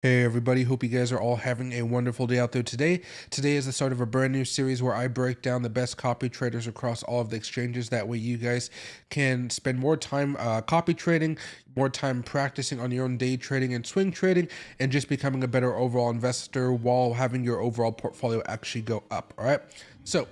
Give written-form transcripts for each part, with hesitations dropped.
Hey everybody, hope you guys are all having a wonderful day out there today. Today is the start of a brand new series where I break down the best copy traders across all of the exchanges. That way you guys can spend more time copy trading, more time practicing on your own day trading and swing trading, and just becoming a better overall investor while having your overall portfolio actually go up. All right. So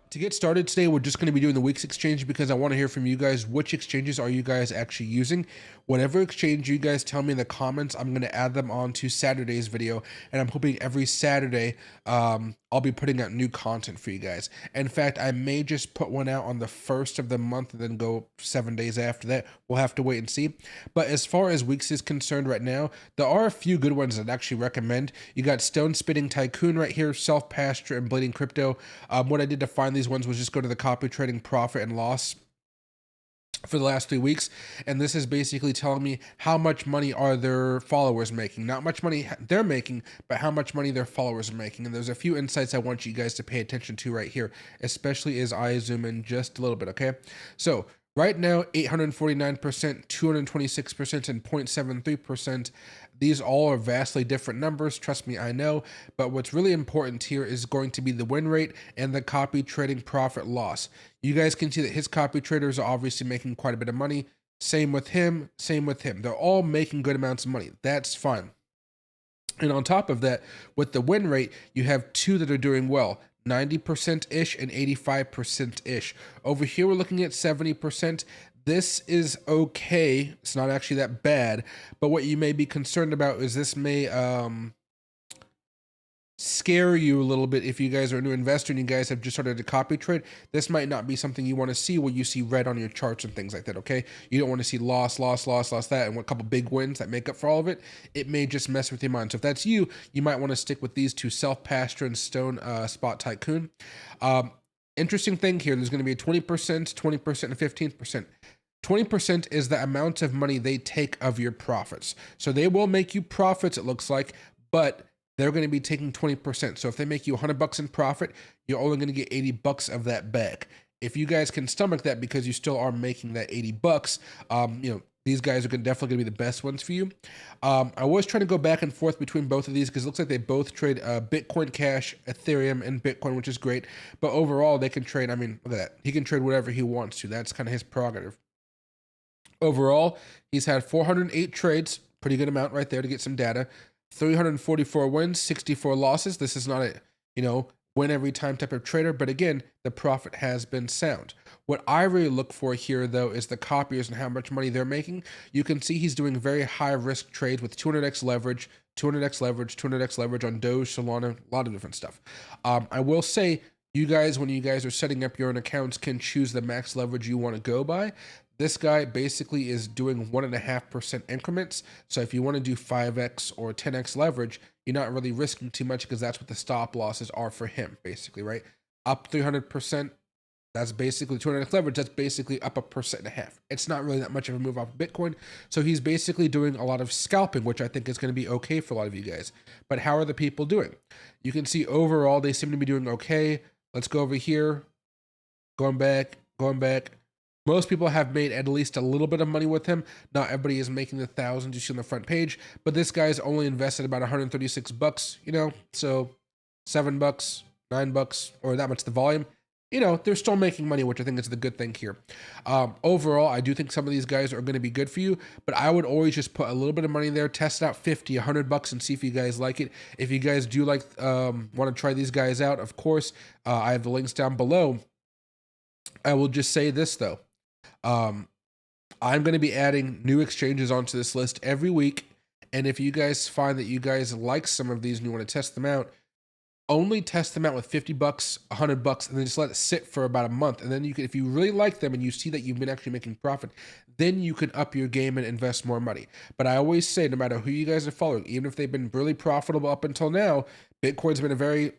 to get started today, we're just going to be doing the week's exchange because I want to hear from you guys. Which exchanges are you guys actually using? Whatever exchange you guys tell me in the comments, I'm going to add them on to Saturday's video. And I'm hoping every Saturday I'll be putting out new content for you guys. In fact, I may just put one out on the first of the month and then go 7 days after that. We'll have to wait and see. But as far as weeks is concerned right now, there are a few good ones I'd actually recommend. You got Stone Spitting Tycoon right here, Self Pasture, and Bleeding Crypto. What I did to find these ones was just go to the copy trading profit and loss for the last 3 weeks, and this is basically telling me how much money are their followers making. Not much money they're making, but how much money their followers are making. And there's a few insights I want you guys to pay attention to right here, especially as I zoom in just a little bit. Okay, so right now 849%, 226%, and 0.73%. These all are vastly different numbers, trust me, I know. But what's really important here is going to be the win rate and the copy trading profit loss. You guys can see that his copy traders are obviously making quite a bit of money. Same with him, same with him. They're all making good amounts of money. That's fine. And on top of that, with the win rate, you have two that are doing well. 90% ish and 85% ish. Over here, we're looking at 70%. This is okay. It's not actually that bad. But what you may be concerned about is this may scare you a little bit if you guys are a new investor and you guys have just started to copy trade. This might not be something you want to see where you see red on your charts and things like that. Okay, you don't want to see loss, loss, loss, loss, that, and a couple big wins that make up for all of it. It may just mess with your mind. So if that's you, you might want to stick with these two: Self Pasture and Stone Spot Tycoon. Interesting thing here: there's going to be a 20%, 20%, and 15%. 20% is the amount of money they take of your profits. So they will make you profits, it looks like, but they're going to be taking 20%. So if they make you $100 in profit, you're only going to get $80 of that back. If you guys can stomach that because you still are making that $80, these guys are definitely going to be the best ones for you. I was trying to go back and forth between both of these because it looks like they both trade Bitcoin Cash, Ethereum, and Bitcoin, which is great. But overall, they can trade. I mean, look at that. He can trade whatever he wants to. That's kind of his prerogative. Overall, he's had 408 trades, pretty good amount right there to get some data. 344 wins, 64 losses. This is not a, win every time type of trader, but again, the profit has been sound. What I really look for here, though, is the copiers and how much money they're making. You can see he's doing very high risk trades with 200x leverage, 200x leverage, 200x leverage on Doge, Solana, a lot of different stuff. I will say, you guys, when you guys are setting up your own accounts, can choose the max leverage you want to go by. This guy basically is doing 1.5% increments. So if you want to do 5x or 10x leverage, you're not really risking too much because that's what the stop losses are for him, basically, right? Up 300%, that's basically 200x leverage. That's basically up 1.5%. It's not really that much of a move off of Bitcoin. So he's basically doing a lot of scalping, which I think is going to be okay for a lot of you guys. But how are the people doing? You can see overall, they seem to be doing okay. Let's go over here. Going back. Most people have made at least a little bit of money with him. Not everybody is making the thousands you see on the front page, but this guy's only invested about $136, so $7, $9, or that much the volume. They're still making money, which I think is the good thing here. Overall, I do think some of these guys are going to be good for you, but I would always just put a little bit of money there, test it out 50, $100 and see if you guys like it. If you guys do want to try these guys out, of course, I have the links down below. I will just say this though. I'm going to be adding new exchanges onto this list every week. And if you guys find that you guys like some of these and you want to test them out, only test them out with $50, $100, and then just let it sit for about a month. And then you can, if you really like them and you see that you've been actually making profit, then you can up your game and invest more money. But I always say, no matter who you guys are following, even if they've been really profitable up until now, Bitcoin's been a very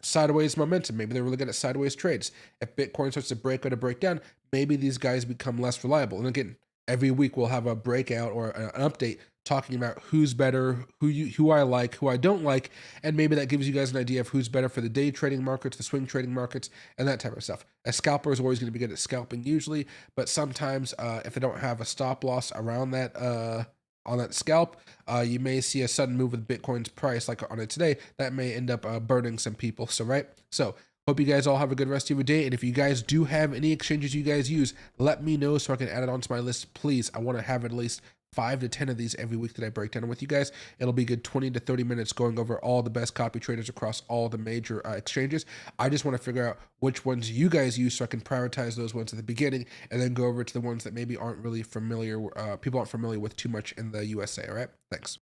sideways momentum. Maybe they're really good at sideways trades. If Bitcoin starts to break or to break down, maybe these guys become less reliable. And again, every week we'll have a breakout or an update talking about who's better, who I like, who I don't like, and maybe that gives you guys an idea of who's better for the day trading markets, the swing trading markets, and that type of stuff. A scalper is always going to be good at scalping usually, but sometimes if they don't have a stop loss around that on that scalp, you may see a sudden move with Bitcoin's price, like on it today, that may end up burning some people. So, right? So, hope you guys all have a good rest of your day. And if you guys do have any exchanges you guys use, let me know so I can add it onto my list. Please, I want to have at least 5 to 10 of these every week that I break down with you guys. It'll be good 20 to 30 minutes going over all the best copy traders across all the major exchanges. I just want to figure out which ones you guys use so I can prioritize those ones at the beginning and then go over to the ones that maybe aren't really familiar, people aren't familiar with too much in the USA. All right, thanks.